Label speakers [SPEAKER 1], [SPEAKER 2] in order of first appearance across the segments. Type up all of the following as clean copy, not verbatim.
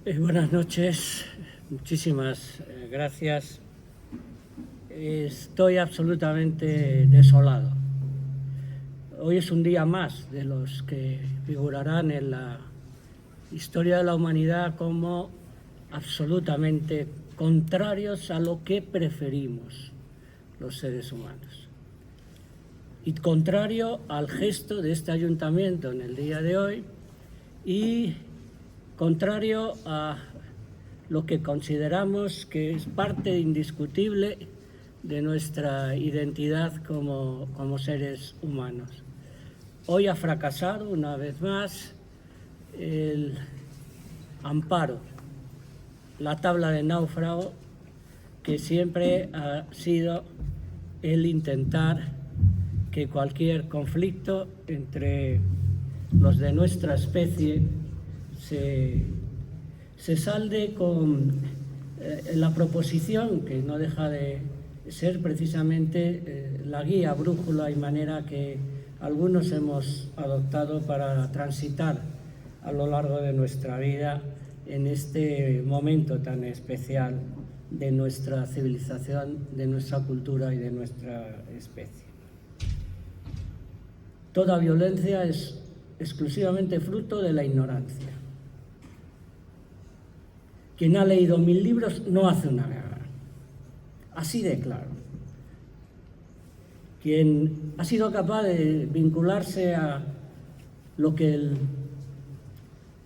[SPEAKER 1] Buenas noches, muchísimas gracias. Estoy absolutamente desolado. Hoy es un día más de los que figurarán en la historia de la humanidad como absolutamente contrarios a lo que preferimos los seres humanos. Y contrario al gesto de este ayuntamiento en el día de hoy y contrario a lo que consideramos que es parte indiscutible de nuestra identidad como seres humanos. Hoy ha fracasado una vez más el amparo, la tabla de náufrago, que siempre ha sido el intentar que cualquier conflicto entre los de nuestra especie se salde con la proposición, que no deja de ser precisamente la guía, brújula y manera que algunos hemos adoptado para transitar a lo largo de nuestra vida en este momento tan especial de nuestra civilización, de nuestra cultura y de nuestra especie. Toda violencia es exclusivamente fruto de la ignorancia. Quien ha leído 1000 libros no hace una guerra. Así de claro. Quien ha sido capaz de vincularse a lo que el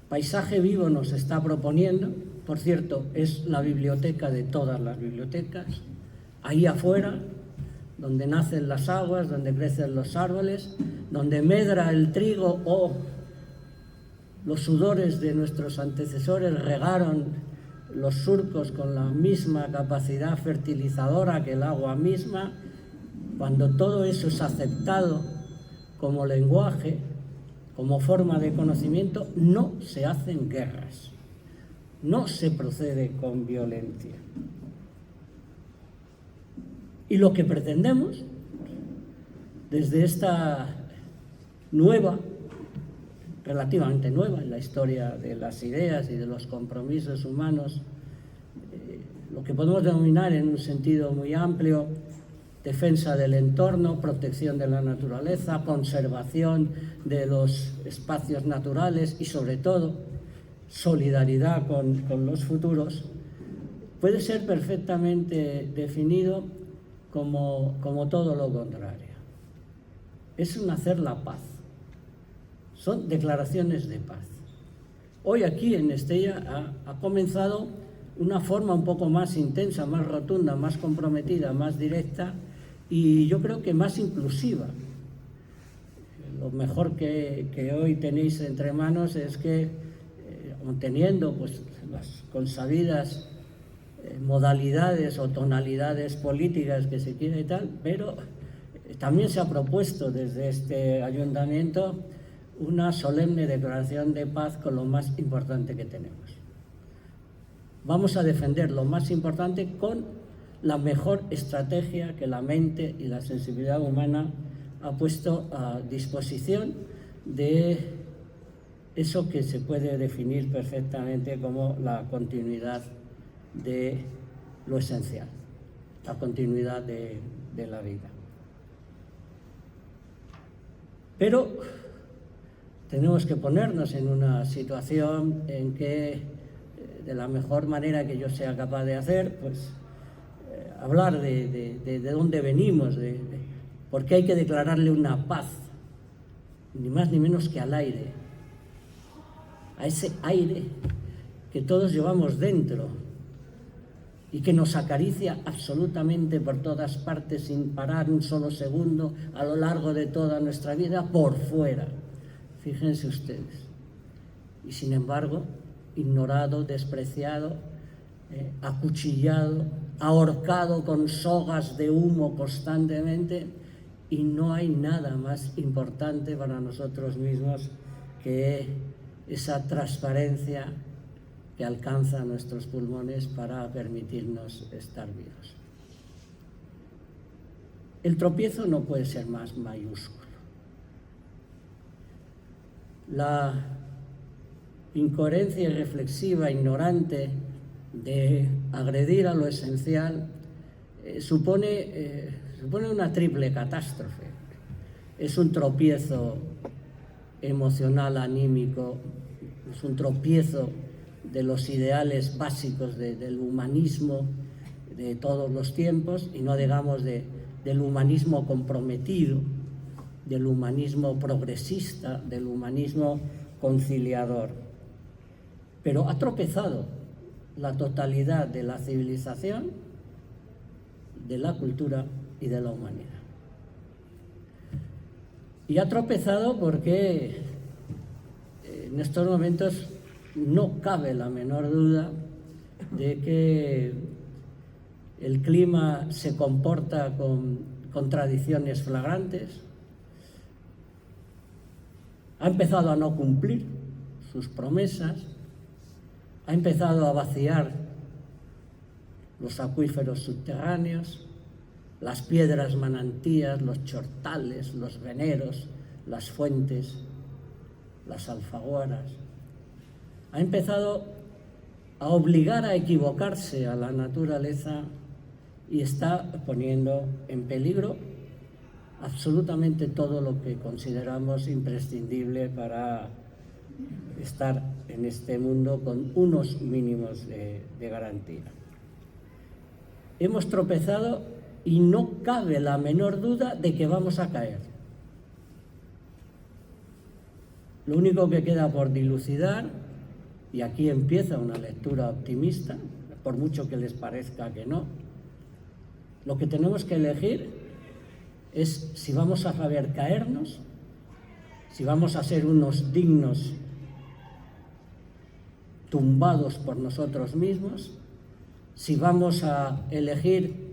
[SPEAKER 1] paisaje vivo nos está proponiendo, por cierto, es la biblioteca de todas las bibliotecas, ahí afuera, donde nacen las aguas, donde crecen los árboles, donde medra el trigo o los sudores de nuestros antecesores regaron los surcos con la misma capacidad fertilizadora que el agua misma. Cuando todo eso es aceptado como lenguaje, como forma de conocimiento, no se hacen guerras, no se procede con violencia. Y lo que pretendemos, desde esta relativamente nueva en la historia de las ideas y de los compromisos humanos, lo que podemos denominar en un sentido muy amplio, defensa del entorno, protección de la naturaleza, conservación de los espacios naturales y sobre todo solidaridad con los futuros, puede ser perfectamente definido como todo lo contrario. Es un hacer la paz. Son declaraciones de paz. Hoy aquí en Estella ha comenzado una forma un poco más intensa, más rotunda, más comprometida, más directa y yo creo que más inclusiva. Lo mejor que hoy tenéis entre manos es que, teniendo pues, las consabidas modalidades o tonalidades políticas que se quiere y tal, pero también se ha propuesto desde este ayuntamiento una solemne declaración de paz con lo más importante que tenemos. Vamos a defender lo más importante con la mejor estrategia que la mente y la sensibilidad humana ha puesto a disposición de eso que se puede definir perfectamente como la continuidad de lo esencial, la continuidad de la vida. Pero tenemos que ponernos en una situación en que, de la mejor manera que yo sea capaz de hacer, pues hablar de dónde venimos, por qué hay que declararle una paz, ni más ni menos que al aire, a ese aire que todos llevamos dentro y que nos acaricia absolutamente por todas partes sin parar un solo segundo a lo largo de toda nuestra vida por fuera. Fíjense ustedes. Y sin embargo, ignorado, despreciado, acuchillado, ahorcado con sogas de humo constantemente, y no hay nada más importante para nosotros mismos que esa transparencia que alcanza nuestros pulmones para permitirnos estar vivos. El tropiezo no puede ser más mayúsculo. La incoherencia irreflexiva, ignorante, de agredir a lo esencial, supone una triple catástrofe. Es un tropiezo emocional, anímico, es un tropiezo de los ideales básicos del humanismo de todos los tiempos, y no digamos del humanismo comprometido, del humanismo progresista, del humanismo conciliador. Pero ha tropezado la totalidad de la civilización, de la cultura y de la humanidad. Y ha tropezado porque en estos momentos no cabe la menor duda de que el clima se comporta con contradicciones flagrantes, ha empezado a no cumplir sus promesas, ha empezado a vaciar los acuíferos subterráneos, las piedras manantías, los chortales, los veneros, las fuentes, las alfaguaras. Ha empezado a obligar a equivocarse a la naturaleza y está poniendo en peligro absolutamente todo lo que consideramos imprescindible para estar en este mundo con unos mínimos de garantía. Hemos tropezado y no cabe la menor duda de que vamos a caer. Lo único que queda por dilucidar, y aquí empieza una lectura optimista, por mucho que les parezca que no, lo que tenemos que elegir es si vamos a saber caernos, si vamos a ser unos dignos tumbados por nosotros mismos, si vamos a elegir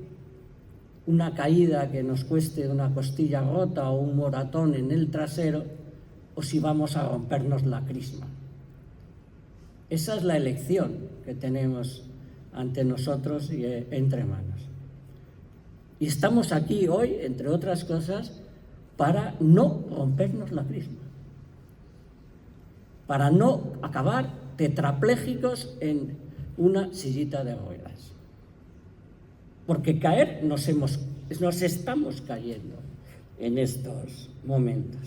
[SPEAKER 1] una caída que nos cueste una costilla rota o un moratón en el trasero, o si vamos a rompernos la crisma. Esa es la elección que tenemos ante nosotros y entre manos. Y estamos aquí hoy, entre otras cosas, para no rompernos la crisma, para no acabar tetraplégicos en una sillita de ruedas. Porque caer nos estamos cayendo en estos momentos.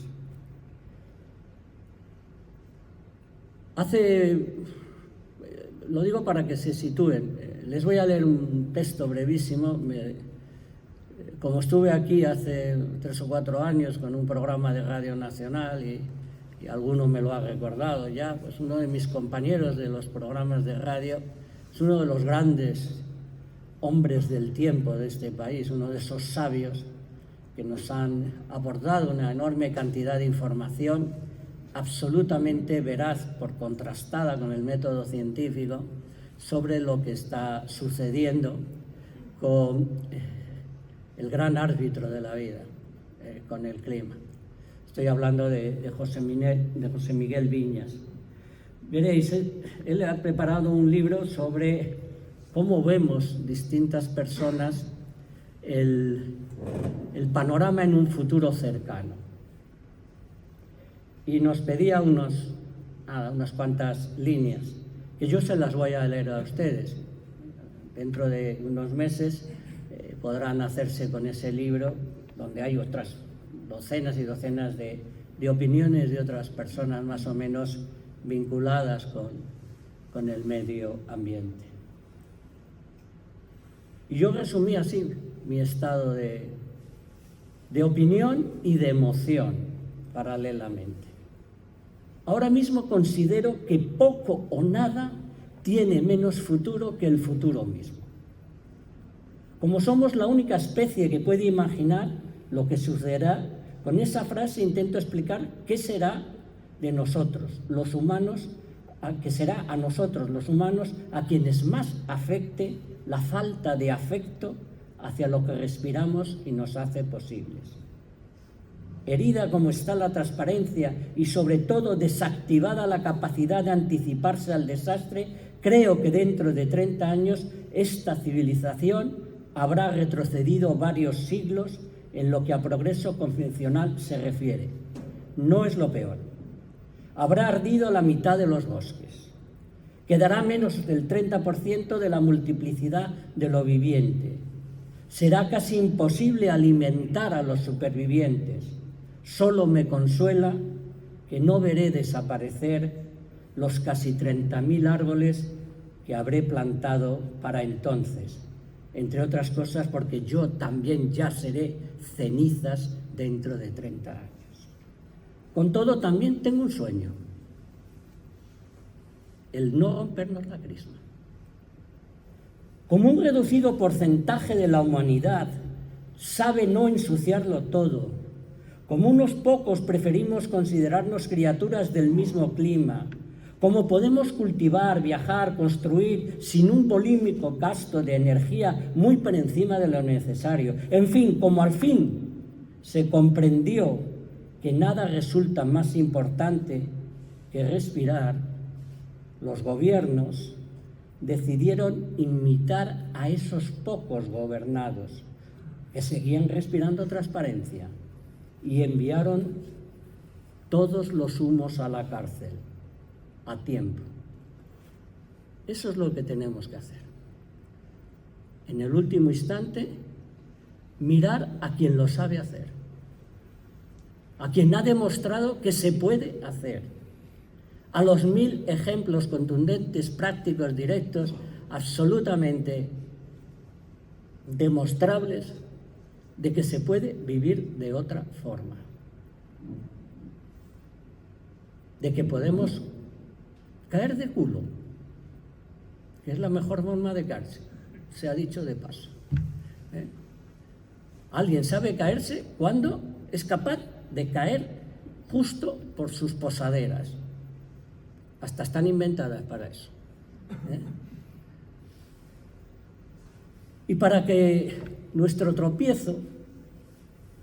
[SPEAKER 1] Lo digo para que se sitúen, les voy a leer un texto brevísimo. Como estuve aquí hace 3 o 4 años con un programa de Radio Nacional y alguno me lo ha recordado ya, pues uno de mis compañeros de los programas de radio es uno de los grandes hombres del tiempo de este país, uno de esos sabios que nos han aportado una enorme cantidad de información absolutamente veraz, por contrastada con el método científico, sobre lo que está sucediendo con el gran árbitro de la vida, con el clima. Estoy hablando de José Miguel Viñas. Veréis, él ha preparado un libro sobre cómo vemos distintas personas el panorama en un futuro cercano. Y nos pedía unas cuantas líneas, que yo se las voy a leer a ustedes. Dentro de unos meses podrán hacerse con ese libro, donde hay otras docenas y docenas de opiniones de otras personas más o menos vinculadas con el medio ambiente. Y yo resumí así mi estado de opinión y de emoción paralelamente. Ahora mismo considero que poco o nada tiene menos futuro que el futuro mismo. Como somos la única especie que puede imaginar lo que sucederá, con esa frase intento explicar qué será de nosotros, los humanos, que será a nosotros, los humanos, a quienes más afecte la falta de afecto hacia lo que respiramos y nos hace posibles. Herida como está la transparencia y sobre todo desactivada la capacidad de anticiparse al desastre, creo que dentro de 30 años esta civilización habrá retrocedido varios siglos en lo que a progreso convencional se refiere. No es lo peor. habrá ardido la mitad de los bosques. Quedará menos del 30% de la multiplicidad de lo viviente. Será casi imposible alimentar a los supervivientes. Solo me consuela que no veré desaparecer los casi 30.000 árboles que habré plantado para entonces, entre otras cosas porque yo también ya seré cenizas dentro de 30 años. Con todo, también tengo un sueño, el no rompernos la crisma. Como un reducido porcentaje de la humanidad sabe no ensuciarlo todo, como unos pocos preferimos considerarnos criaturas del mismo clima, como podemos cultivar, viajar, construir sin un polémico gasto de energía muy por encima de lo necesario, en fin, como al fin se comprendió que nada resulta más importante que respirar, los gobiernos decidieron imitar a esos pocos gobernados que seguían respirando transparencia y enviaron todos los humos a la cárcel a tiempo. Eso es lo que tenemos que hacer. En el último instante, mirar a quien lo sabe hacer, a quien ha demostrado que se puede hacer, a los 1000 ejemplos contundentes, prácticos, directos, absolutamente demostrables de que se puede vivir de otra forma, de que podemos caer de culo, que es la mejor forma de caerse, se ha dicho de paso. Alguien sabe caerse cuando es capaz de caer justo por sus posaderas. Hasta están inventadas para eso. Y para que nuestro tropiezo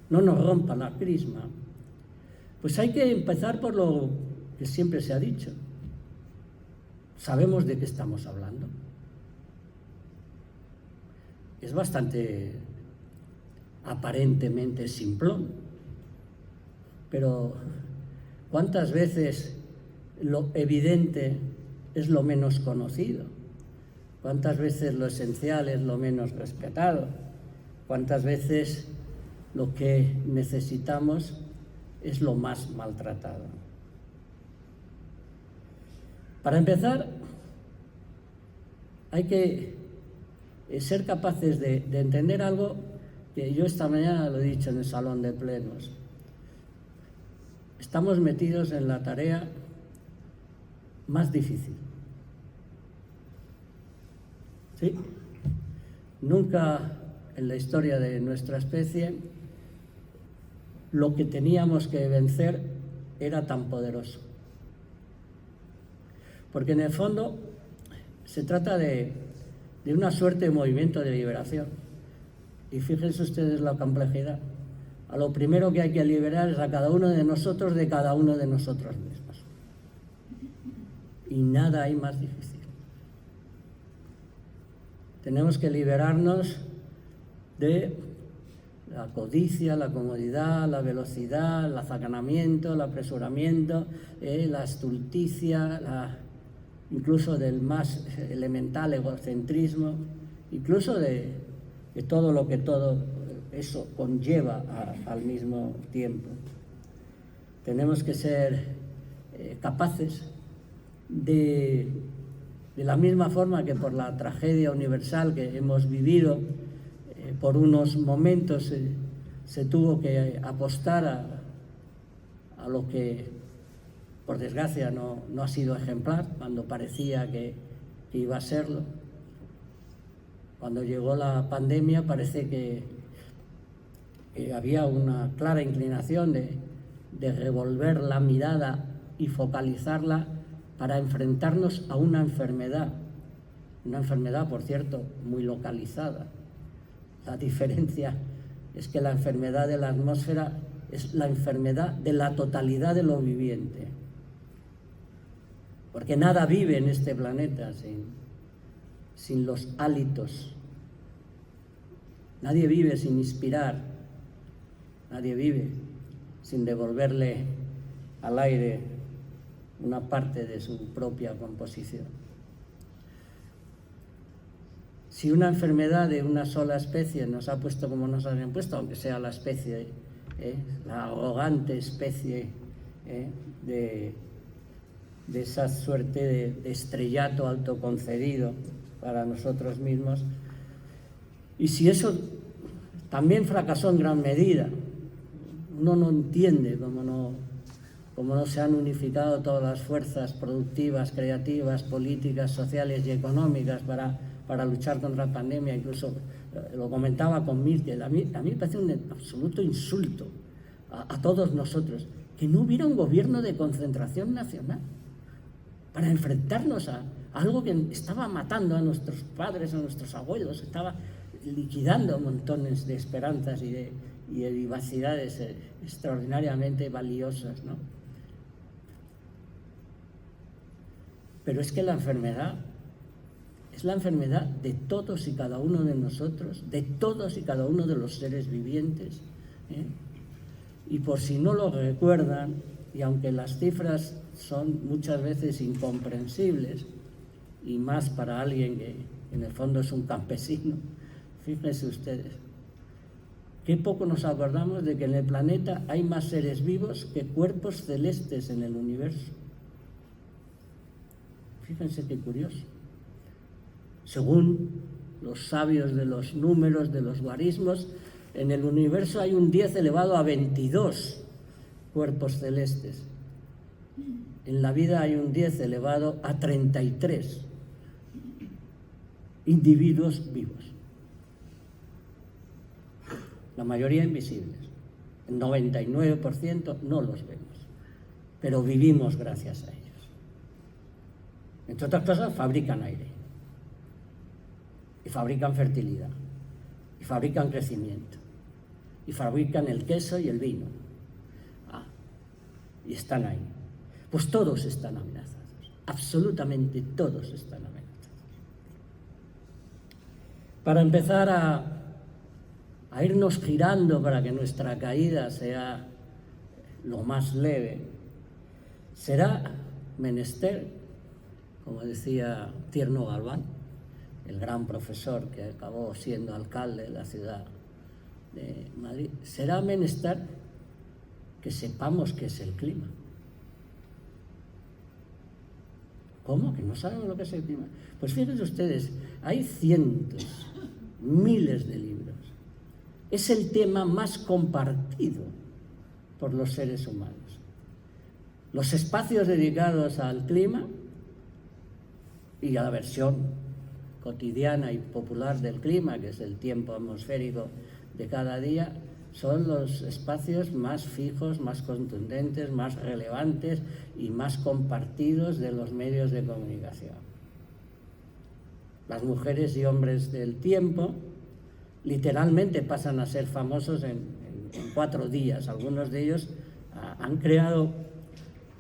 [SPEAKER 1] no nos rompa la crisma, pues hay que empezar por lo que siempre se ha dicho. Sabemos de qué estamos hablando. Es bastante aparentemente simplón, pero ¿cuántas veces lo evidente es lo menos conocido? ¿Cuántas veces lo esencial es lo menos respetado? ¿Cuántas veces lo que necesitamos es lo más maltratado? Para empezar, hay que ser capaces de entender algo que yo esta mañana lo he dicho en el salón de plenos. Estamos metidos en la tarea más difícil. ¿Sí? Nunca en la historia de nuestra especie lo que teníamos que vencer era tan poderoso. Porque en el fondo se trata de una suerte de movimiento de liberación. Y fíjense ustedes la complejidad. A lo primero que hay que liberar es a cada uno de nosotros de cada uno de nosotros mismos. Y nada hay más difícil. Tenemos que liberarnos de la codicia, la comodidad, la velocidad, el azaganamiento, el apresuramiento, la estulticia, incluso del más elemental egocentrismo, incluso de todo lo que todo eso conlleva al mismo tiempo. Tenemos que ser capaces de la misma forma que por la tragedia universal que hemos vivido, por unos momentos se tuvo que apostar a lo que, por desgracia, no ha sido ejemplar, cuando parecía que iba a serlo. Cuando llegó la pandemia parece que había una clara inclinación de revolver la mirada y focalizarla para enfrentarnos a una enfermedad, por cierto, muy localizada. La diferencia es que la enfermedad de la atmósfera es la enfermedad de la totalidad de lo viviente. Porque nada vive en este planeta sin los hálitos. Nadie vive sin inspirar. Nadie vive sin devolverle al aire una parte de su propia composición. Si una enfermedad de una sola especie nos ha puesto como nos han puesto, aunque sea la especie, la arrogante especie de esa suerte de estrellato autoconcedido para nosotros mismos, y si eso también fracasó en gran medida, uno no entiende cómo no se han unificado todas las fuerzas productivas, creativas, políticas, sociales y económicas para luchar contra la pandemia. Incluso lo comentaba con Miguel, a mí me parece un absoluto insulto a todos nosotros que no hubiera un gobierno de concentración nacional para enfrentarnos a algo que estaba matando a nuestros padres, a nuestros abuelos, estaba liquidando montones de esperanzas y de vivacidades extraordinariamente valiosas, ¿no? Pero es que la enfermedad es la enfermedad de todos y cada uno de nosotros, de todos y cada uno de los seres vivientes, Y por si no lo recuerdan, y aunque las cifras son muchas veces incomprensibles, y más para alguien que en el fondo es un campesino, fíjense ustedes, qué poco nos acordamos de que en el planeta hay más seres vivos que cuerpos celestes en el universo. Fíjense qué curioso. Según los sabios de los números, de los guarismos, en el universo hay un 10 elevado a 22 cuerpos celestes. En la vida hay un 10 elevado a 33 individuos vivos. La mayoría invisibles. El 99% no los vemos, pero vivimos gracias a ellos. Entre otras cosas, fabrican aire, y fabrican fertilidad, y fabrican crecimiento, y fabrican el queso y el vino. Y están ahí. Pues todos están amenazados, absolutamente todos están amenazados. Para empezar a irnos girando para que nuestra caída sea lo más leve, será menester, como decía Tierno Galván, el gran profesor que acabó siendo alcalde de la ciudad de Madrid, será menester que sepamos qué es el clima. ¿Cómo? ¿Que no sabemos lo que es el clima? Pues fíjense ustedes, hay cientos, miles de libros. Es el tema más compartido por los seres humanos. Los espacios dedicados al clima y a la versión cotidiana y popular del clima, que es el tiempo atmosférico de cada día, son los espacios más fijos, más contundentes, más relevantes y más compartidos de los medios de comunicación. Las mujeres y hombres del tiempo literalmente pasan a ser famosos en 4 días. Algunos de ellos han creado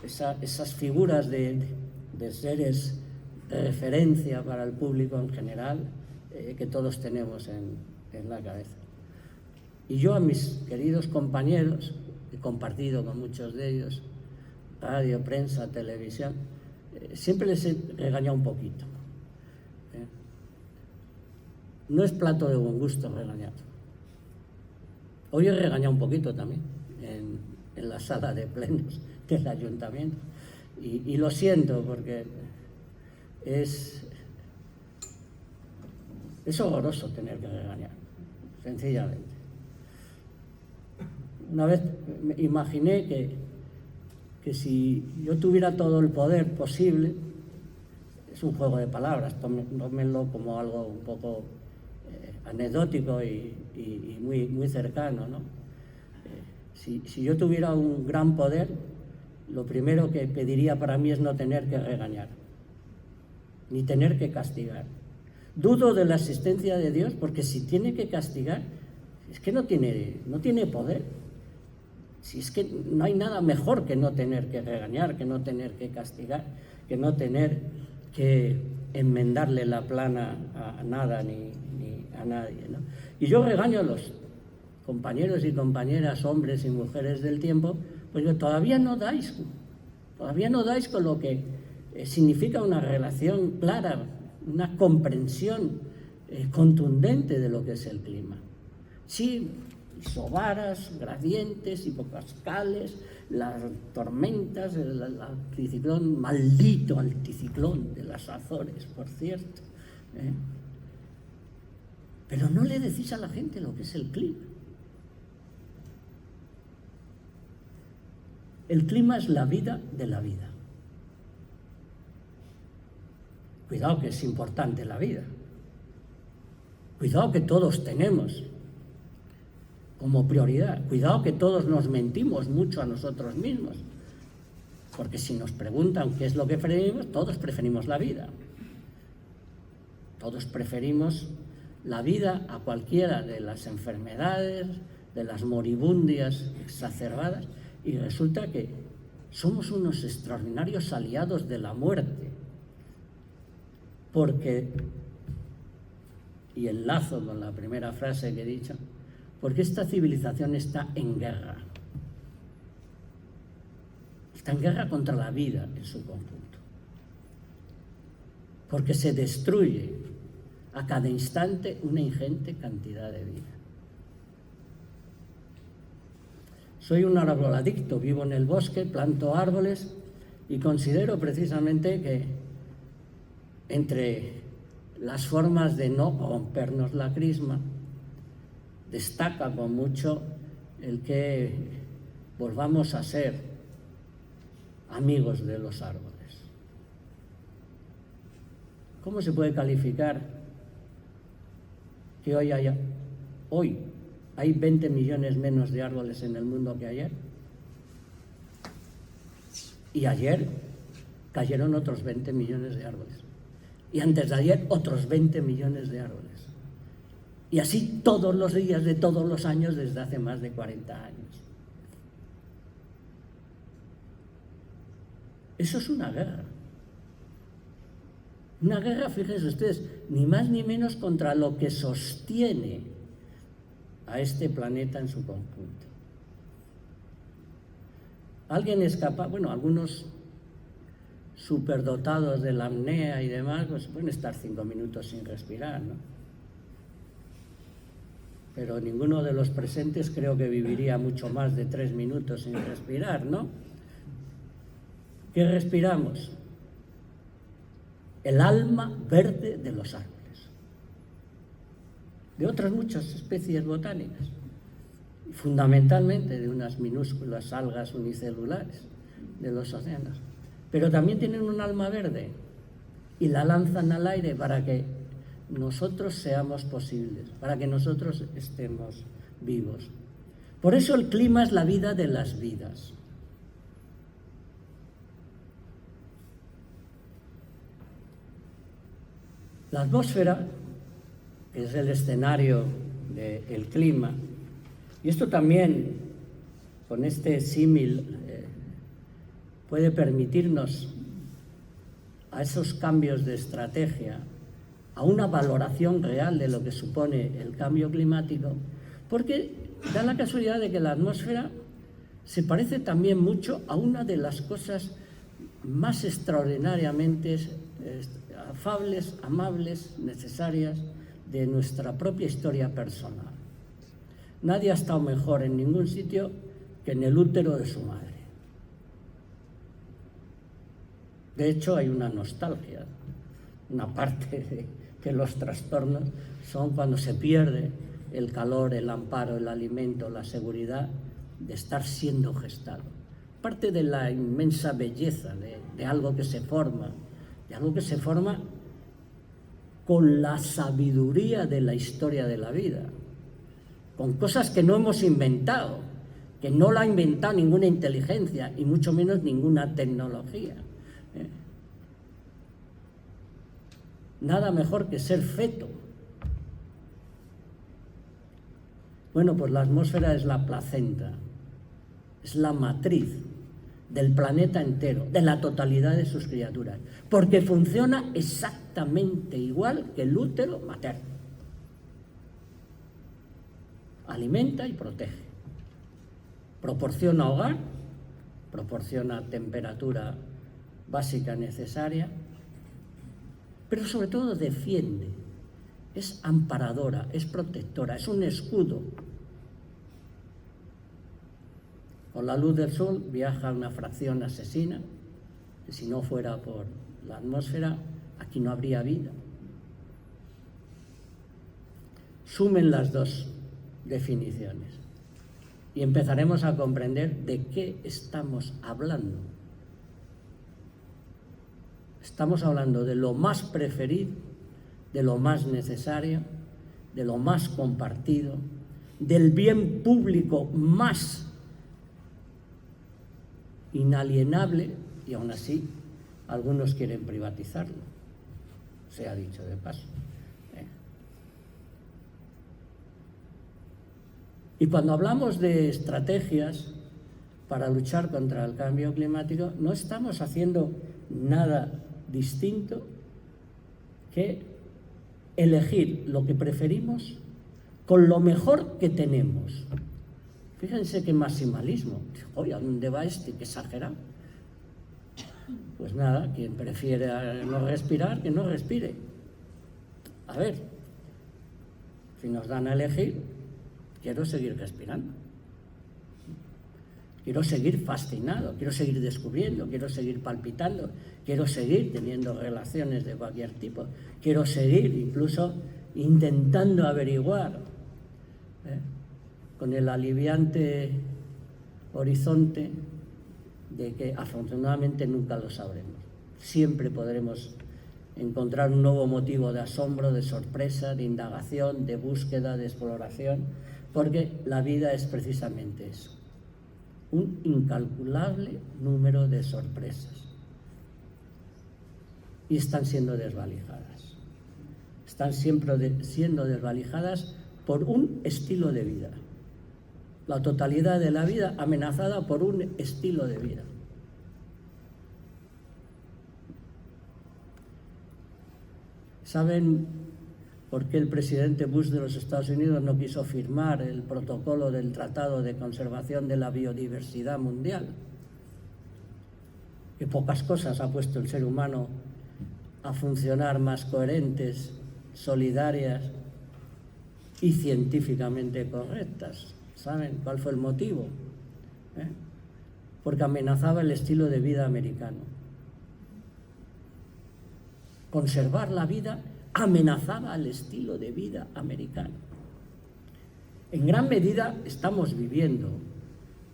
[SPEAKER 1] esas figuras de seres de referencia para el público en general que todos tenemos en la cabeza. Y yo a mis queridos compañeros, he compartido con muchos de ellos, radio, prensa, televisión, siempre les he regañado un poquito. No es plato de buen gusto regañar. Hoy he regañado un poquito también en la sala de plenos del ayuntamiento. Y lo siento porque es horroroso tener que regañar, sencillamente. Una vez me imaginé que si yo tuviera todo el poder posible, es un juego de palabras, tómenlo como algo un poco anecdótico y muy cercano, ¿no? Si yo tuviera un gran poder, lo primero que pediría para mí es no tener que regañar, ni tener que castigar. Dudo de la existencia de Dios, porque si tiene que castigar, es que no tiene poder. Si es que no hay nada mejor que no tener que regañar, que no tener que castigar, que no tener que enmendarle la plana a nada ni a nadie, ¿no? Y yo regaño a los compañeros y compañeras, hombres y mujeres del tiempo, pues todavía no dais Todavía no dais con lo que significa una relación clara, una comprensión contundente de lo que es el clima. Sí, isobaras, gradientes, hipopascales, las tormentas, el anticiclón, maldito anticiclón de las Azores, por cierto. Pero no le decís a la gente lo que es el clima. El clima es la vida de la vida. Cuidado que es importante la vida. Cuidado que todos tenemos como prioridad. Cuidado que todos nos mentimos mucho a nosotros mismos. Porque si nos preguntan qué es lo que preferimos, todos preferimos la vida. Todos preferimos la vida a cualquiera de las enfermedades, de las moribundias exacerbadas, y resulta que somos unos extraordinarios aliados de la muerte, porque, y enlazo con la primera frase que he dicho, porque esta civilización está en guerra. Está en guerra contra la vida en su conjunto, porque se destruye a cada instante una ingente cantidad de vida. Soy un arboladicto, vivo en el bosque, planto árboles y considero precisamente que entre las formas de no rompernos la crisma destaca con mucho el que volvamos a ser amigos de los árboles. ¿Cómo se puede calificar que hoy hay 20 millones menos de árboles en el mundo que ayer? Y ayer cayeron otros 20 millones de árboles. Y antes de ayer otros 20 millones de árboles. Y así todos los días de todos los años desde hace más de 40 años. Eso es una guerra. Una guerra, fíjense ustedes, ni más ni menos contra lo que sostiene a este planeta en su conjunto. Alguien es capaz, bueno, algunos superdotados de la apnea y demás, pues pueden estar 5 minutos sin respirar, ¿no? Pero ninguno de los presentes creo que viviría mucho más de 3 minutos sin respirar, ¿no? ¿Qué respiramos? El alma verde de los árboles, de otras muchas especies botánicas, fundamentalmente de unas minúsculas algas unicelulares de los océanos, pero también tienen un alma verde y la lanzan al aire para que nosotros seamos posibles, para que nosotros estemos vivos. Por eso el clima es la vida de las vidas. La atmósfera es el escenario del clima, y esto también, con este símil, puede permitirnos a esos cambios de estrategia, a una valoración real de lo que supone el cambio climático, porque da la casualidad de que la atmósfera se parece también mucho a una de las cosas más extraordinariamente afables, amables, necesarias de nuestra propia historia personal. Nadie ha estado mejor en ningún sitio que en el útero de su madre. De hecho, hay una nostalgia, una parte de que los trastornos son cuando se pierde el calor, el amparo, el alimento, la seguridad de estar siendo gestado. Parte de la inmensa belleza de algo que se forma, con la sabiduría de la historia de la vida, con cosas que no hemos inventado, que no la ha inventado ninguna inteligencia y mucho menos ninguna tecnología. Nada mejor que ser feto. Bueno, pues la atmósfera es la placenta, es la matriz del planeta entero, de la totalidad de sus criaturas, porque funciona exactamente igual que el útero materno. Alimenta y protege. Proporciona hogar, proporciona temperatura básica necesaria, pero sobre todo defiende, es amparadora, es protectora, es un escudo. Con la luz del sol viaja una fracción asesina, que si no fuera por la atmósfera, aquí no habría vida. Sumen las dos definiciones y empezaremos a comprender de qué estamos hablando. Estamos hablando de lo más preferido, de lo más necesario, de lo más compartido, del bien público más inalienable, y aún así algunos quieren privatizarlo, se ha dicho de paso. Y cuando hablamos de estrategias para luchar contra el cambio climático, no estamos haciendo nada distinto que elegir lo que preferimos con lo mejor que tenemos. Fíjense qué maximalismo. Oye, ¿a dónde va este? Qué exagerado. Pues nada, quien prefiere no respirar, que no respire. A ver, si nos dan a elegir, quiero seguir respirando. Quiero seguir fascinado, quiero seguir descubriendo, quiero seguir palpitando, quiero seguir teniendo relaciones de cualquier tipo, quiero seguir incluso intentando averiguar, con el aliviante horizonte de que afortunadamente nunca lo sabremos. Siempre podremos encontrar un nuevo motivo de asombro, de sorpresa, de indagación, de búsqueda, de exploración, porque la vida es precisamente eso. Un incalculable número de sorpresas. Y están siendo desvalijadas. Están siempre siendo desvalijadas por un estilo de vida. La totalidad de la vida amenazada por un estilo de vida. ¿Saben por qué el presidente Bush de los Estados Unidos no quiso firmar el protocolo del Tratado de Conservación de la Biodiversidad Mundial? Que pocas cosas ha puesto el ser humano a funcionar más coherentes, solidarias y científicamente correctas. ¿Saben cuál fue el motivo? Porque amenazaba el estilo de vida americano. Conservar la vida amenazaba el estilo de vida americano. En gran medida estamos viviendo,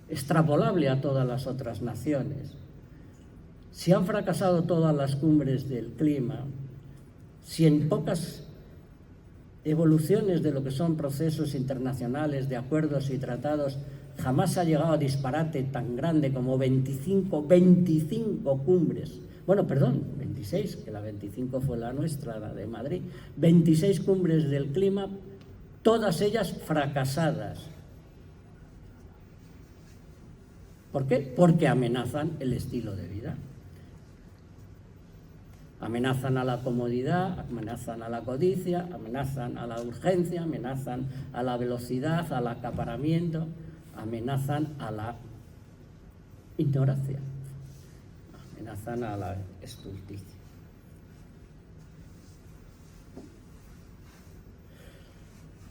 [SPEAKER 1] extrapolable a todas las otras naciones. Si han fracasado todas las cumbres del clima, si en pocas evoluciones de lo que son procesos internacionales de acuerdos y tratados jamás ha llegado a disparate tan grande como 25 cumbres. Bueno, perdón, 26, que la 25 fue la nuestra, la de Madrid. 26 cumbres del clima, todas ellas fracasadas. ¿Por qué? Porque amenazan el estilo de vida. Amenazan a la comodidad, amenazan a la codicia, amenazan a la urgencia, amenazan a la velocidad, al acaparamiento, amenazan a la ignorancia, amenazan a la estulticia.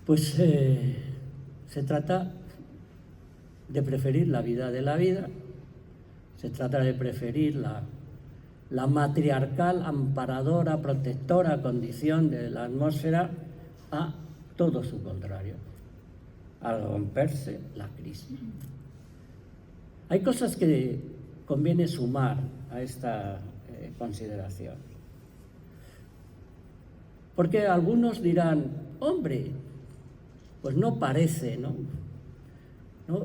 [SPEAKER 1] Pues se trata de preferir la vida de la vida, se trata de preferir la matriarcal, amparadora, protectora condición de la atmósfera a todo su contrario, al romperse la crisis. Hay cosas que conviene sumar a esta consideración. Porque algunos dirán, hombre, pues no parece, ¿no?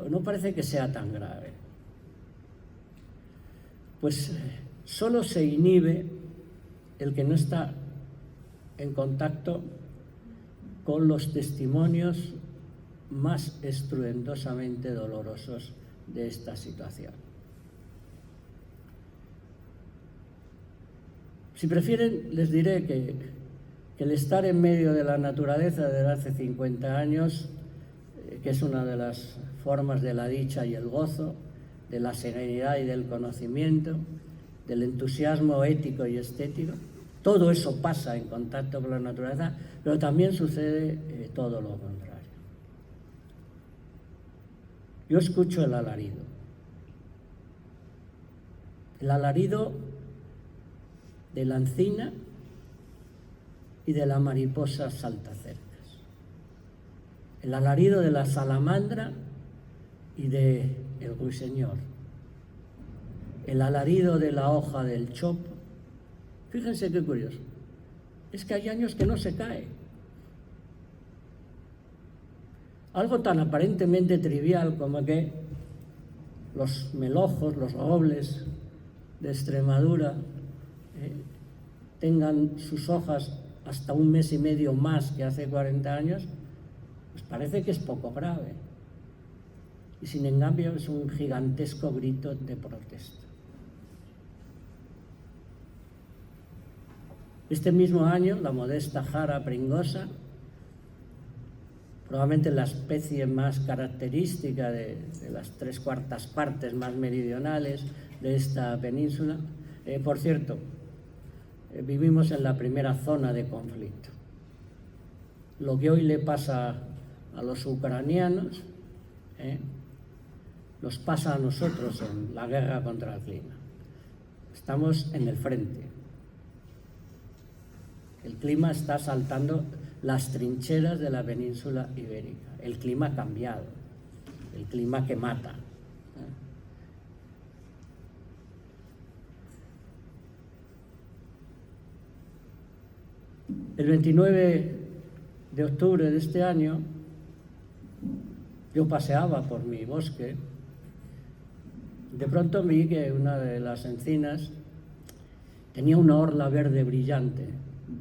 [SPEAKER 1] No parece que sea tan grave. Pues solo se inhibe el que no está en contacto con los testimonios más estruendosamente dolorosos de esta situación. Si prefieren, les diré que el estar en medio de la naturaleza desde hace 50 años, que es una de las formas de la dicha y el gozo, de la serenidad y del conocimiento, del entusiasmo ético y estético. Todo eso pasa en contacto con la naturaleza, pero también sucede todo lo contrario. Yo escucho el alarido de la encina y de la mariposa saltacercas, el alarido de la salamandra y del ruiseñor, el alarido de la hoja del chopo. Fíjense qué curioso, es que hay años que no se cae. Algo tan aparentemente trivial como que los melojos, los robles de Extremadura tengan sus hojas hasta un mes y medio más que hace 40 años, pues parece que es poco grave. Y sin en cambio es un gigantesco grito de protesta. Este mismo año, la modesta jara pringosa, probablemente la especie más característica de las 3/4 partes más meridionales de esta península. Por cierto, vivimos en la primera zona de conflicto. Lo que hoy le pasa a los ucranianos, nos pasa a nosotros en la guerra contra el clima. Estamos en el frente. El clima está saltando las trincheras de la península ibérica. El clima ha cambiado, el clima que mata. El 29 de octubre de este año, yo paseaba por mi bosque. De pronto vi que una de las encinas tenía una orla verde brillante,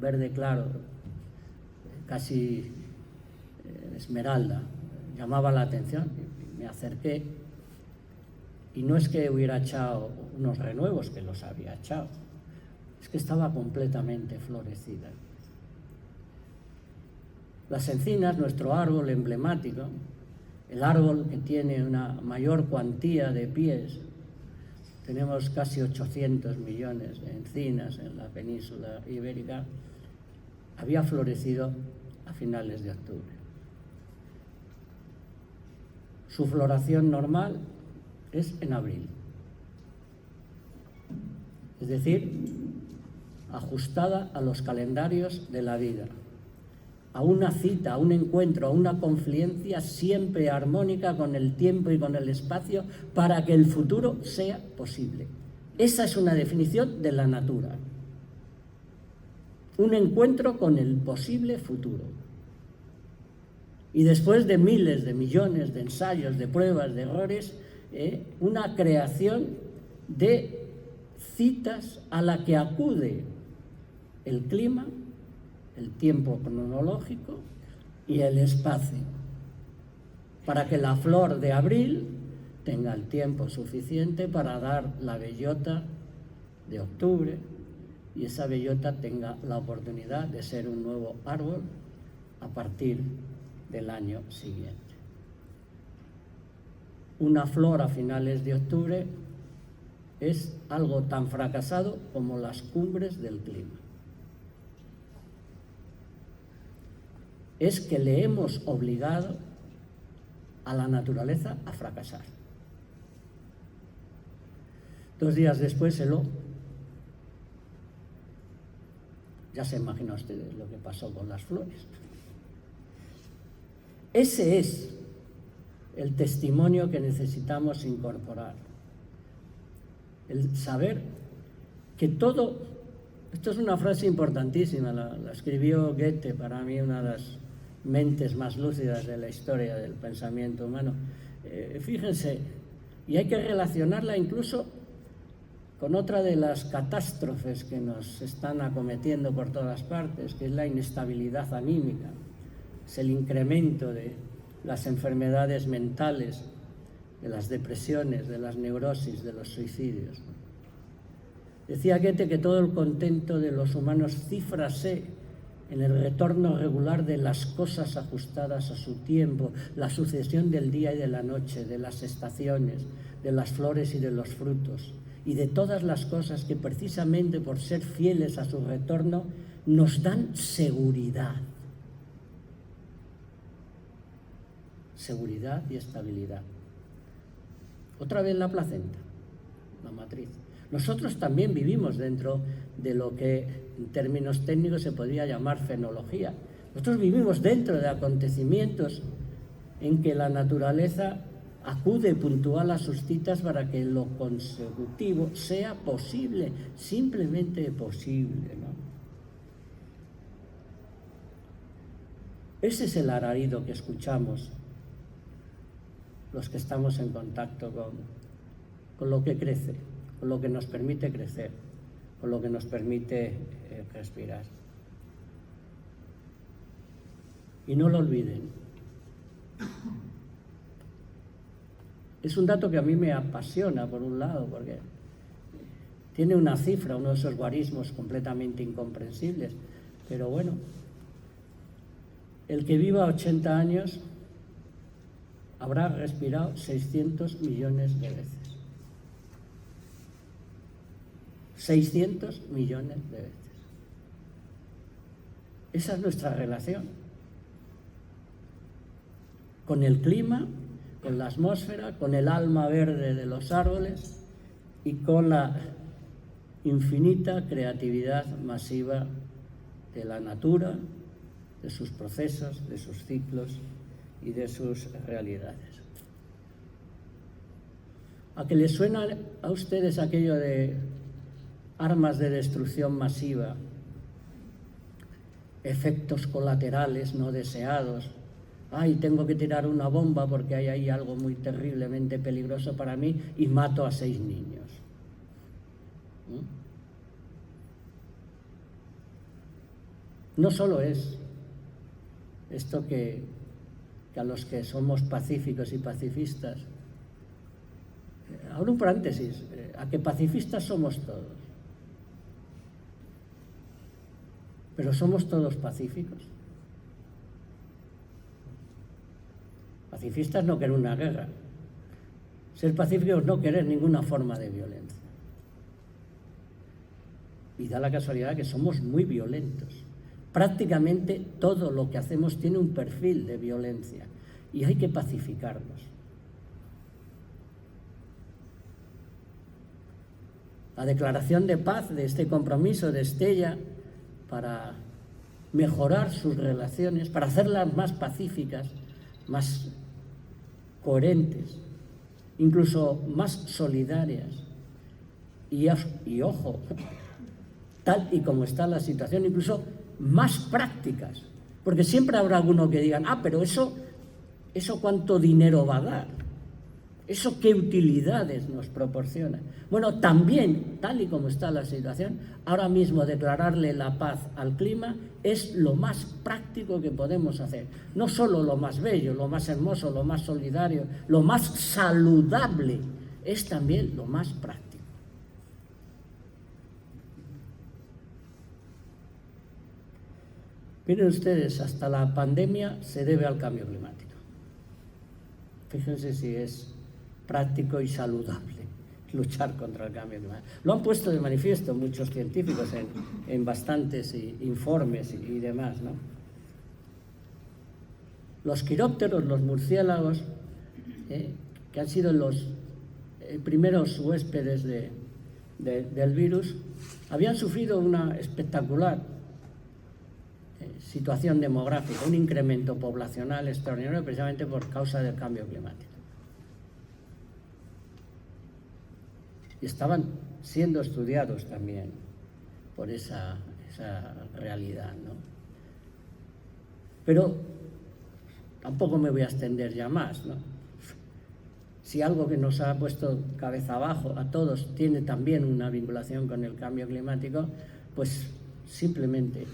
[SPEAKER 1] verde claro, casi esmeralda. Llamaba la atención, me acerqué y no es que hubiera echado unos renuevos, que los había echado, es que estaba completamente florecida. Las encinas, nuestro árbol emblemático, el árbol que tiene una mayor cuantía de pies, tenemos casi 800 millones de encinas en la península ibérica, había florecido a finales de octubre. Su floración normal es en abril, es decir, ajustada a los calendarios de la vida, a una cita, a un encuentro, a una confluencia siempre armónica con el tiempo y con el espacio para que el futuro sea posible. Esa es una definición de la natura. Un encuentro con el posible futuro. Y después de miles de millones de ensayos, de pruebas, de errores, una creación de citas a la que acude el clima, el tiempo cronológico y el espacio, para que la flor de abril tenga el tiempo suficiente para dar la bellota de octubre y esa bellota tenga la oportunidad de ser un nuevo árbol a partir del año siguiente. Una flor a finales de octubre es algo tan fracasado como las cumbres del clima. Es que le hemos obligado a la naturaleza a fracasar. 2 días después, ya se imagina usted lo que pasó con las flores. Ese es el testimonio que necesitamos incorporar. El saber que todo, esto es una frase importantísima, la escribió Goethe, para mí una de las mentes más lúcidas de la historia del pensamiento humano. Fíjense, y hay que relacionarla incluso con otra de las catástrofes que nos están acometiendo por todas partes, que es la inestabilidad anímica, es el incremento de las enfermedades mentales, de las depresiones, de las neurosis, de los suicidios. Decía Goethe que todo el contento de los humanos cífrase en el retorno regular de las cosas ajustadas a su tiempo, la sucesión del día y de la noche, de las estaciones, de las flores y de los frutos, y de todas las cosas que precisamente por ser fieles a su retorno nos dan seguridad. Seguridad y estabilidad. Otra vez la placenta, la matriz. Nosotros también vivimos dentro de lo que en términos técnicos se podría llamar fenología. Nosotros vivimos dentro de acontecimientos en que la naturaleza acude puntual a sus citas para que lo consecutivo sea posible, simplemente posible, ¿no? Ese es el alarido que escuchamos los que estamos en contacto con lo que crece, con lo que nos permite crecer, con lo que nos permite respirar. Y no lo olviden. Es un dato que a mí me apasiona, por un lado, porque tiene una cifra, uno de esos guarismos completamente incomprensibles. Pero bueno, el que viva 80 años habrá respirado 600 millones de veces. 600 millones de veces. Esa es nuestra relación con el clima, con la atmósfera, con el alma verde de los árboles y con la infinita creatividad masiva de la natura, de sus procesos, de sus ciclos y de sus realidades. ¿A qué les suena a ustedes aquello de armas de destrucción masiva, efectos colaterales no deseados? Ay, tengo que tirar una bomba porque hay ahí algo muy terriblemente peligroso para mí y mato a 6 niños. No solo es esto que a los que somos pacíficos y pacifistas, abro un paréntesis, a que pacifistas somos todos, pero somos todos pacíficos. Pacifistas no querer una guerra. Ser pacíficos es no querer ninguna forma de violencia. Y da la casualidad que somos muy violentos. Prácticamente todo lo que hacemos tiene un perfil de violencia y hay que pacificarnos. La declaración de paz de este compromiso de Estella para mejorar sus relaciones, para hacerlas más pacíficas, más coherentes, incluso más solidarias y ojo, tal y como está la situación, incluso más prácticas, porque siempre habrá alguno que digan, pero eso ¿cuánto dinero va a dar? ¿Eso qué utilidades nos proporciona? Bueno, también, tal y como está la situación, ahora mismo declararle la paz al clima es lo más práctico que podemos hacer. No solo lo más bello, lo más hermoso, lo más solidario, lo más saludable, es también lo más práctico. Miren ustedes, hasta la pandemia se debe al cambio climático. Fíjense si es práctico y saludable luchar contra el cambio climático. Lo han puesto de manifiesto muchos científicos en bastantes informes y demás, ¿no? Los quirópteros, los murciélagos, que han sido los primeros huéspedes del virus, habían sufrido una espectacular situación demográfica, un incremento poblacional extraordinario precisamente por causa del cambio climático. Y estaban siendo estudiados también por esa realidad, ¿no? Pero tampoco me voy a extender ya más, ¿no? Si algo que nos ha puesto cabeza abajo a todos tiene también una vinculación con el cambio climático, pues simplemente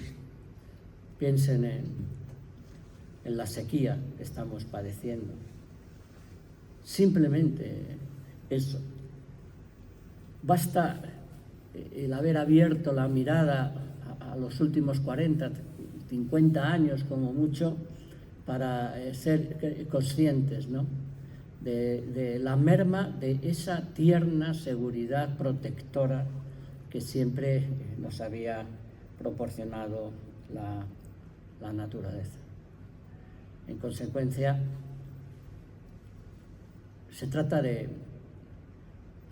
[SPEAKER 1] piensen en la sequía que estamos padeciendo. Simplemente eso. Basta el haber abierto la mirada a los últimos 40, 50 años como mucho para ser conscientes, ¿no?, de la merma de esa tierna seguridad protectora que siempre nos había proporcionado la naturaleza. En consecuencia, se trata de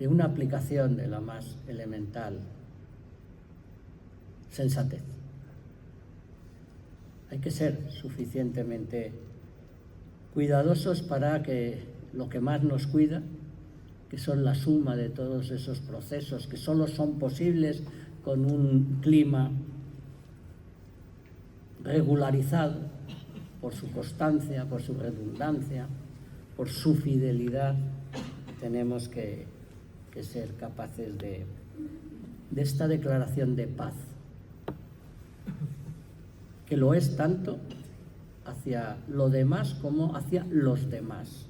[SPEAKER 1] una aplicación de la más elemental sensatez. Hay que ser suficientemente cuidadosos para que lo que más nos cuida, que son la suma de todos esos procesos que solo son posibles con un clima regularizado por su constancia, por su redundancia, por su fidelidad, tenemos que ser capaces de esta declaración de paz, que lo es tanto hacia lo demás como hacia los demás.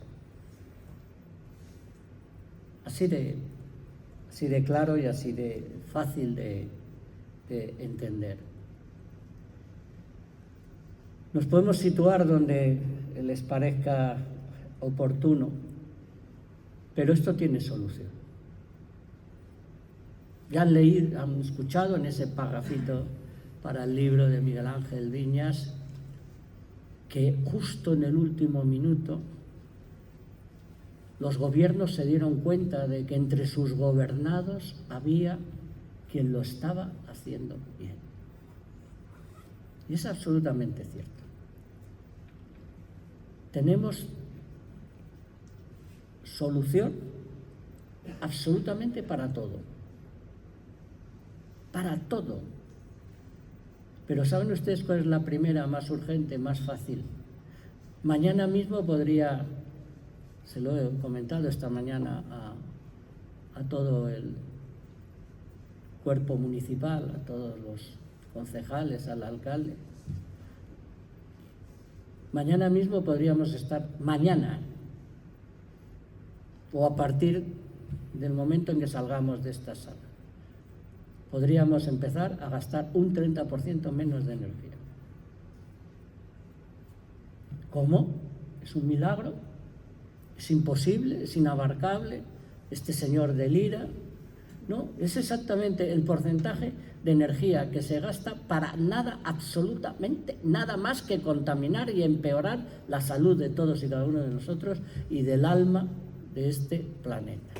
[SPEAKER 1] Así de claro y así de fácil de entender. Nos podemos situar donde les parezca oportuno, pero esto tiene solución. Ya han escuchado en ese parrafito para el libro de Miguel Ángel Viñas que justo en el último minuto los gobiernos se dieron cuenta de que entre sus gobernados había quien lo estaba haciendo bien. Y es absolutamente cierto. Tenemos solución absolutamente para todo. Para todo. Pero ¿saben ustedes cuál es la primera, más urgente, más fácil? Mañana mismo podría, se lo he comentado esta mañana a todo el cuerpo municipal, a todos los concejales, al alcalde. Mañana mismo podríamos estar, mañana, o a partir del momento en que salgamos de esta sala, podríamos empezar a gastar un 30% menos de energía. ¿Cómo? ¿Es un milagro? ¿Es imposible? ¿Es inabarcable? ¿Este señor delira? No, es exactamente el porcentaje de energía que se gasta para nada, absolutamente nada más que contaminar y empeorar la salud de todos y cada uno de nosotros y del alma de este planeta.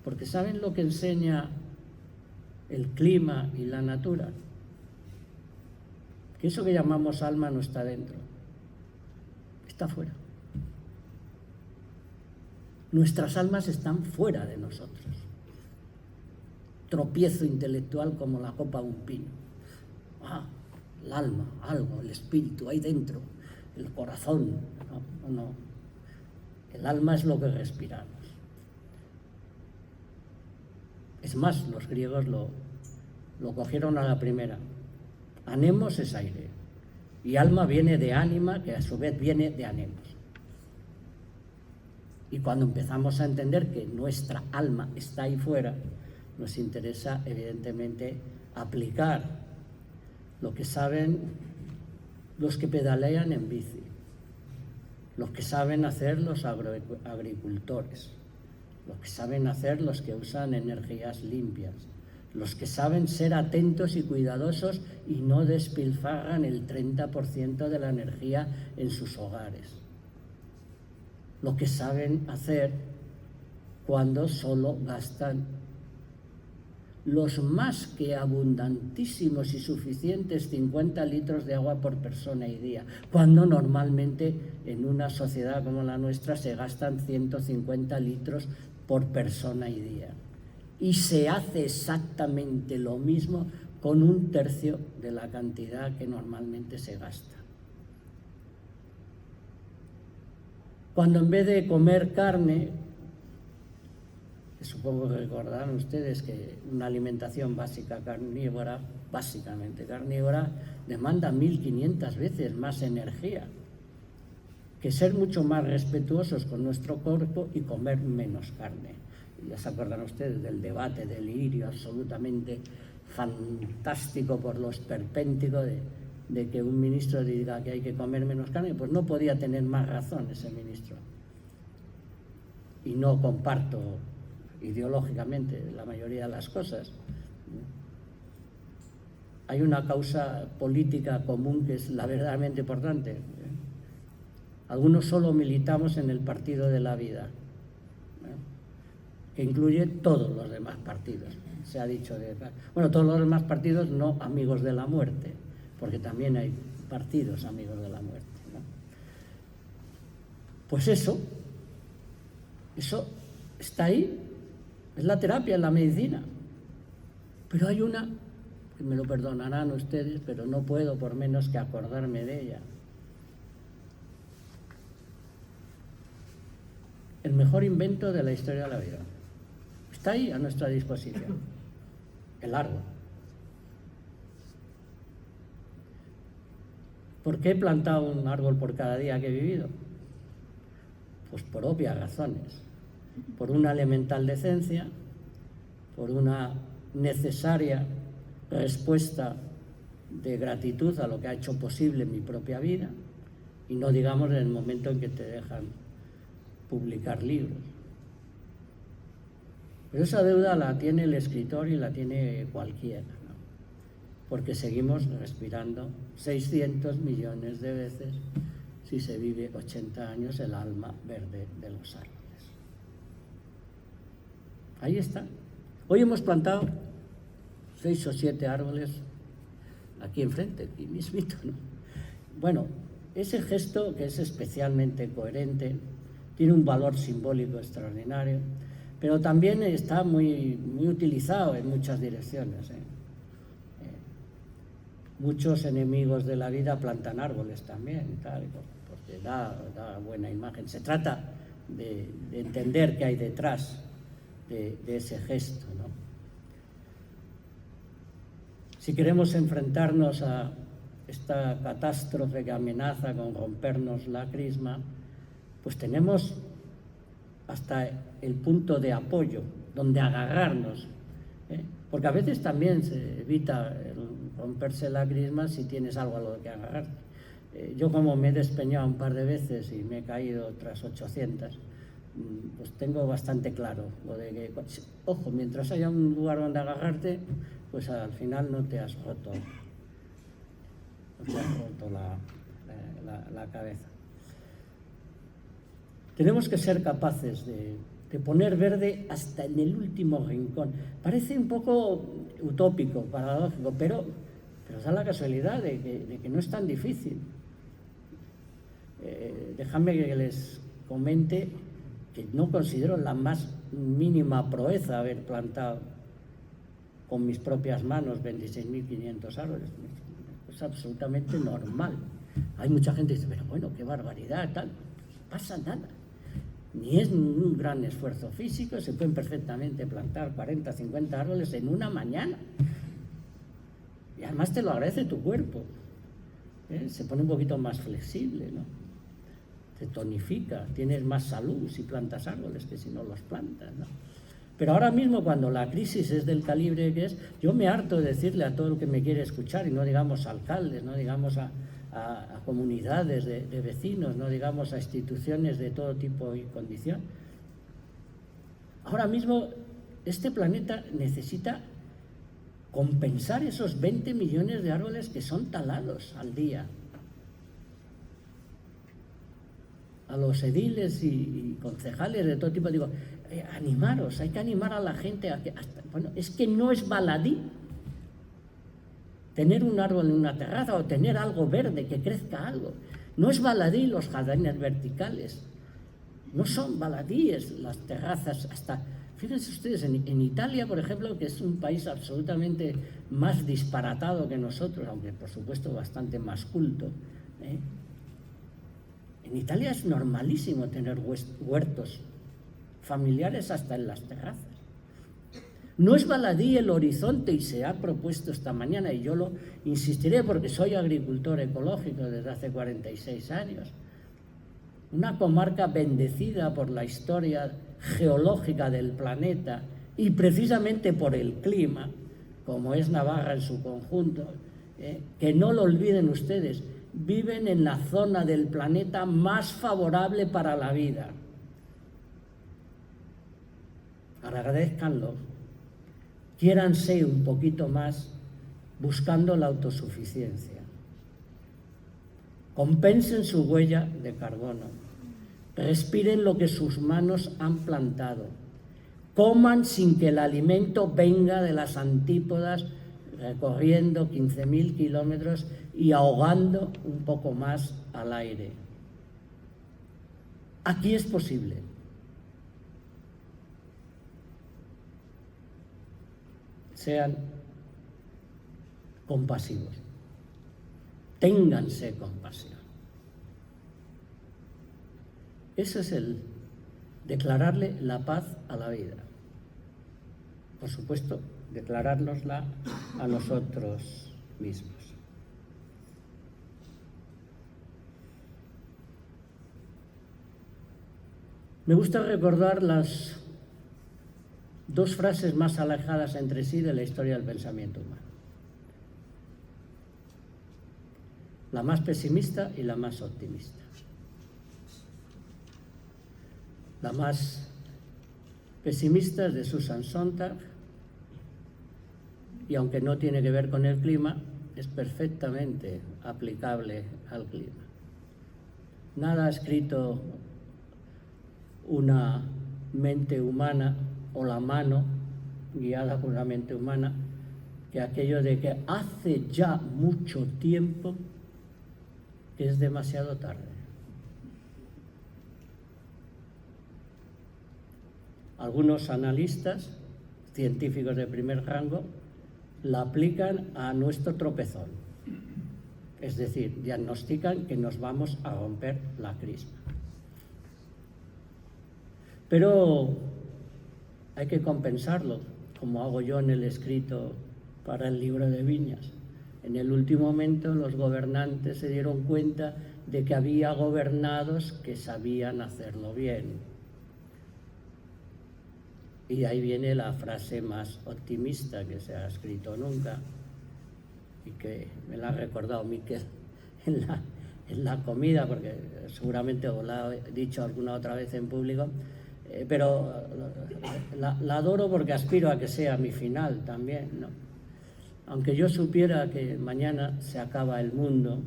[SPEAKER 1] Porque ¿saben lo que enseña el clima y la natura? Que eso que llamamos alma no está dentro, está fuera. Nuestras almas están fuera de nosotros. Tropiezo intelectual como la copa de un pino. El alma, algo, el espíritu, ahí dentro, el corazón. No. El alma es lo que respiramos. Es más, los griegos lo cogieron a la primera. Anemos es aire. Y alma viene de ánima, que a su vez viene de anemos. Y cuando empezamos a entender que nuestra alma está ahí fuera, nos interesa, evidentemente, aplicar lo que saben los que pedalean en bici, los que saben hacer los agricultores, los que saben hacer los que usan energías limpias, los que saben ser atentos y cuidadosos y no despilfarran el 30% de la energía en sus hogares. Lo que saben hacer cuando solo gastan los más que abundantísimos y suficientes 50 litros de agua por persona y día, cuando normalmente en una sociedad como la nuestra se gastan 150 litros por persona y día. Y se hace exactamente lo mismo con un tercio de la cantidad que normalmente se gasta. Cuando en vez de comer carne, que supongo que recordarán ustedes que una alimentación básica carnívora, básicamente carnívora, demanda 1500 veces más energía que ser mucho más respetuosos con nuestro cuerpo y comer menos carne. Ya se acuerdan ustedes del debate, del delirio absolutamente fantástico por lo esperpéntico de que un ministro diga que hay que comer menos carne, pues no podía tener más razón ese ministro. Y no comparto ideológicamente la mayoría de las cosas. Hay una causa política común que es la verdaderamente importante. Algunos solo militamos en el partido de la vida, que incluye todos los demás partidos. Se ha dicho bueno, todos los demás partidos no amigos de la muerte, porque también hay partidos amigos de la muerte, ¿no? Pues eso está ahí, es la terapia, es la medicina. Pero hay una, que me lo perdonarán ustedes, pero no puedo por menos que acordarme de ella. El mejor invento de la historia de la vida. Está ahí a nuestra disposición. El árbol. ¿Por qué he plantado un árbol por cada día que he vivido? Pues por obvias razones. Por una elemental decencia, por una necesaria respuesta de gratitud a lo que ha hecho posible mi propia vida, y no digamos en el momento en que te dejan publicar libros. Pero esa deuda la tiene el escritor y la tiene cualquiera, ¿no? Porque seguimos respirando 600 millones de veces si se vive 80 años el alma verde de los árboles. Ahí está. Hoy hemos plantado 6 o 7 árboles aquí enfrente, aquí mismito, ¿no? Bueno, ese gesto, que es especialmente coherente, tiene un valor simbólico extraordinario, pero también está muy utilizado en muchas direcciones, ¿eh? Muchos enemigos de la vida plantan árboles también, tal, porque da buena imagen. Se trata de entender qué hay detrás de ese gesto, ¿no? Si queremos enfrentarnos a esta catástrofe que amenaza con rompernos la crisma, pues tenemos hasta el punto de apoyo, donde agarrarnos, ¿eh? Porque a veces también se evita romperse la crisma si tienes algo a lo que agarrarte. Yo, como me he despeñado un par de veces y me he caído otras 800, pues tengo bastante claro lo de que, ojo, mientras haya un lugar donde agarrarte, pues al final no te has roto la cabeza. Tenemos que ser capaces de poner verde hasta en el último rincón. Parece un poco utópico, paradójico, pero da la casualidad de que no es tan difícil. Déjame que les comente que no considero la más mínima proeza haber plantado con mis propias manos 26.500 árboles. Es absolutamente normal. Hay mucha gente que dice, pero bueno, qué barbaridad, tal. No pasa nada. Ni es un gran esfuerzo físico, se pueden perfectamente plantar 40, 50 árboles en una mañana. Y además te lo agradece tu cuerpo. Se pone un poquito más flexible, ¿no? Se tonifica, tienes más salud si plantas árboles que si no los plantas, ¿no? Pero ahora mismo, cuando la crisis es del calibre que es, yo me harto de decirle a todo el que me quiere escuchar, y no digamos a alcaldes, no digamos a comunidades de vecinos, no digamos a instituciones de todo tipo y condición. Ahora mismo este planeta necesita compensar esos 20 millones de árboles que son talados al día. A los ediles y concejales de todo tipo digo, animaros, hay que animar a la gente a que bueno, es que no es baladí tener un árbol en una terraza o tener algo verde, que crezca algo. No es baladí los jardines verticales, no son baladíes las terrazas. Hasta, fíjense ustedes, en Italia, por ejemplo, que es un país absolutamente más disparatado que nosotros, aunque por supuesto bastante más culto, en Italia es normalísimo tener huertos familiares hasta en las terrazas. No es baladí el horizonte, y se ha propuesto esta mañana, y yo lo insistiré porque soy agricultor ecológico desde hace 46 años, una comarca bendecida por la historia geológica del planeta y precisamente por el clima, como es Navarra en su conjunto, que no lo olviden ustedes, viven en la zona del planeta más favorable para la vida. Agradézcanlo, quiéranse un poquito más buscando la autosuficiencia. Compensen su huella de carbono, respiren lo que sus manos han plantado, coman sin que el alimento venga de las antípodas, recorriendo 15.000 kilómetros y ahogando un poco más al aire. Aquí es posible. Sean compasivos. Ténganse compasión. Ese es el declararle la paz a la vida. Por supuesto, declarárnosla a nosotros mismos. Me gusta recordar las dos frases más alejadas entre sí de la historia del pensamiento humano. La más pesimista y la más optimista. La más pesimista es de Susan Sontag, y aunque no tiene que ver con el clima, es perfectamente aplicable al clima. Nada ha escrito una mente humana o la mano guiada por una mente humana que aquello de que hace ya mucho tiempo que es demasiado tarde. Algunos analistas, científicos de primer rango, la aplican a nuestro tropezón. Es decir, diagnostican que nos vamos a romper la crisma. Pero hay que compensarlo, como hago yo en el escrito para el libro de Viñas. En el último momento los gobernantes se dieron cuenta de que había gobernados que sabían hacerlo bien. Y ahí viene la frase más optimista que se ha escrito nunca y que me la ha recordado Miquel en la comida, porque seguramente os la he dicho alguna otra vez en público, pero la adoro porque aspiro a que sea mi final también, ¿no? Aunque yo supiera que mañana se acaba el mundo,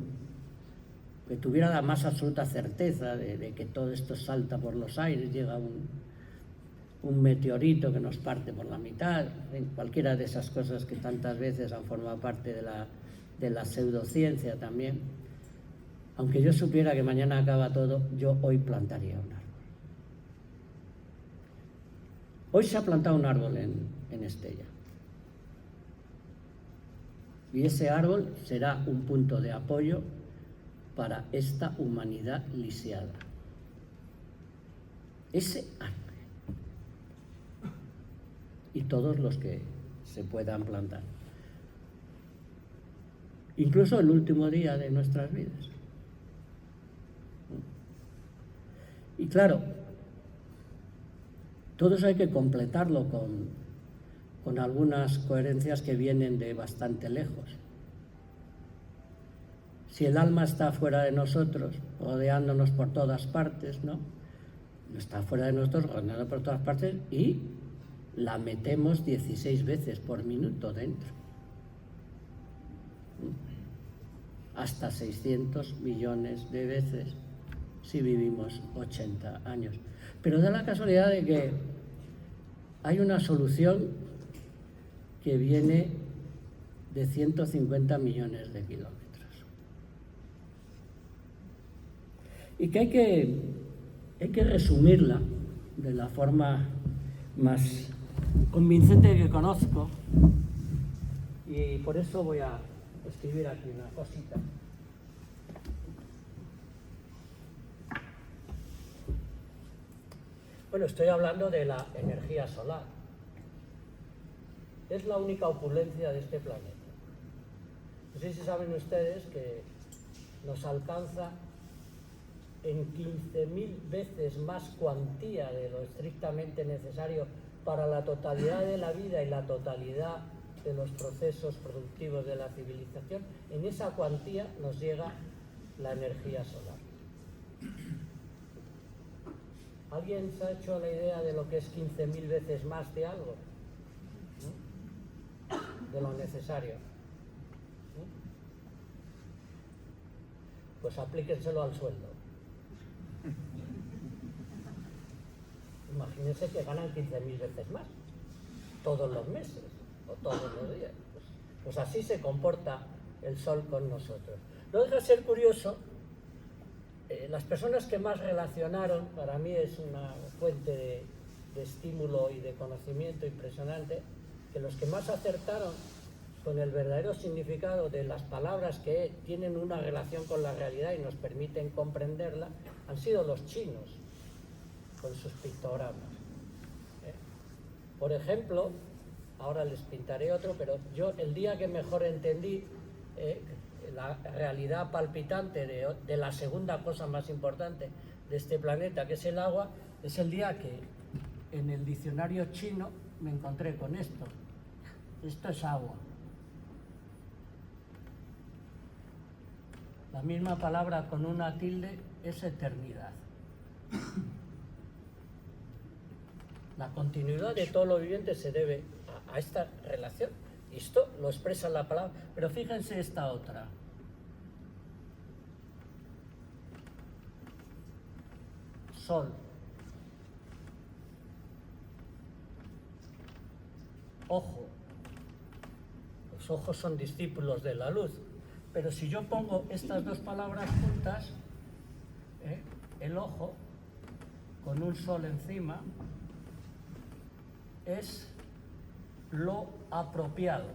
[SPEAKER 1] que tuviera la más absoluta certeza de que todo esto salta por los aires, llega un meteorito que nos parte por la mitad, cualquiera de esas cosas que tantas veces han formado parte de la pseudociencia también. Aunque yo supiera que mañana acaba todo, yo hoy plantaría un árbol. Hoy se ha plantado un árbol en Estella. Y ese árbol será un punto de apoyo para esta humanidad lisiada. Ese árbol. Y todos los que se puedan plantar. Incluso el último día de nuestras vidas. Y claro, todo eso hay que completarlo con algunas coherencias que vienen de bastante lejos. Si el alma está fuera de nosotros, rodeándonos por todas partes, ¿no? Está fuera de nosotros, rodeándonos por todas partes, y la metemos 16 veces por minuto dentro. Hasta 600 millones de veces si vivimos 80 años. Pero da la casualidad de que hay una solución que viene de 150 millones de kilómetros. Y que hay que resumirla de la forma más convincente que conozco, y por eso voy a escribir aquí una cosita. Bueno, estoy hablando de la energía solar. Es la única opulencia de este planeta. No sé si saben ustedes que nos alcanza en 15.000 veces más cuantía de lo estrictamente necesario para la totalidad de la vida y la totalidad de los procesos productivos de la civilización, en esa cuantía nos llega la energía solar. ¿Alguien se ha hecho la idea de lo que es 15.000 veces más de algo? ¿No? De lo necesario. ¿No? Pues aplíquenselo al sueldo. Imagínense que ganan 15.000 veces más, todos los meses o todos los días. Pues así se comporta el Sol con nosotros. No deja de ser curioso, las personas que más relacionaron, para mí es una fuente de estímulo y de conocimiento impresionante, que los que más acertaron con el verdadero significado de las palabras que tienen una relación con la realidad y nos permiten comprenderla, han sido los chinos, con sus pictogramas. Por ejemplo, ahora les pintaré otro, pero yo el día que mejor entendí la realidad palpitante de la segunda cosa más importante de este planeta, que es el agua, es el día que en el diccionario chino me encontré con esto. Esto es agua. La misma palabra con una tilde es eternidad. La continuidad de todo lo viviente se debe a esta relación. Y esto lo expresa la palabra. Pero fíjense esta otra. Sol. Ojo. Los ojos son discípulos de la luz. Pero si yo pongo estas dos palabras juntas, el ojo, con un sol encima, es lo apropiado,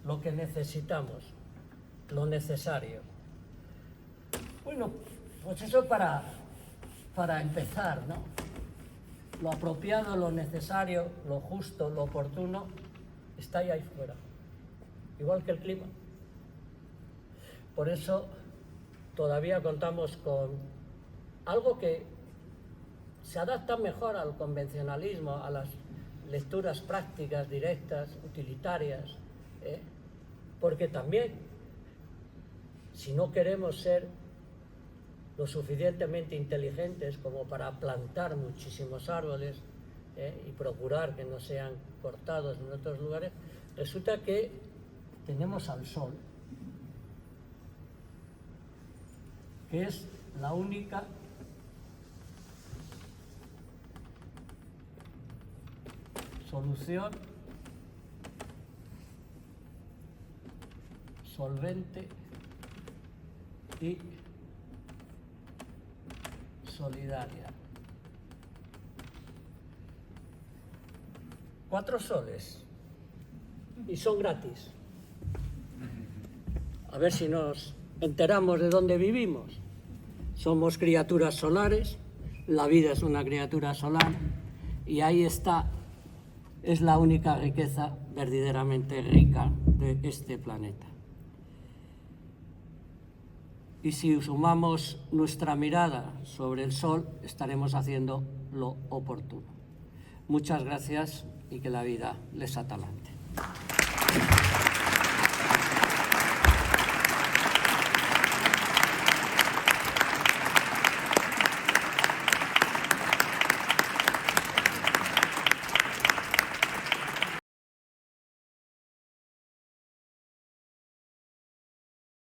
[SPEAKER 1] lo que necesitamos, lo necesario. Bueno, pues eso para empezar, ¿no? Lo apropiado, lo necesario, lo justo, lo oportuno, está ahí fuera, igual que el clima. Por eso todavía contamos con algo que se adapta mejor al convencionalismo, a las lecturas prácticas, directas, utilitarias, porque también, si no queremos ser lo suficientemente inteligentes como para plantar muchísimos árboles y procurar que no sean cortados en otros lugares, resulta que tenemos al Sol, que es la única solución solvente y solidaria. 4 soles y son gratis. A ver si nos enteramos de dónde vivimos. Somos criaturas solares, la vida es una criatura solar y ahí está, es la única riqueza verdaderamente rica de este planeta. Y si sumamos nuestra mirada sobre el Sol, estaremos haciendo lo oportuno. Muchas gracias y que la vida les atalante.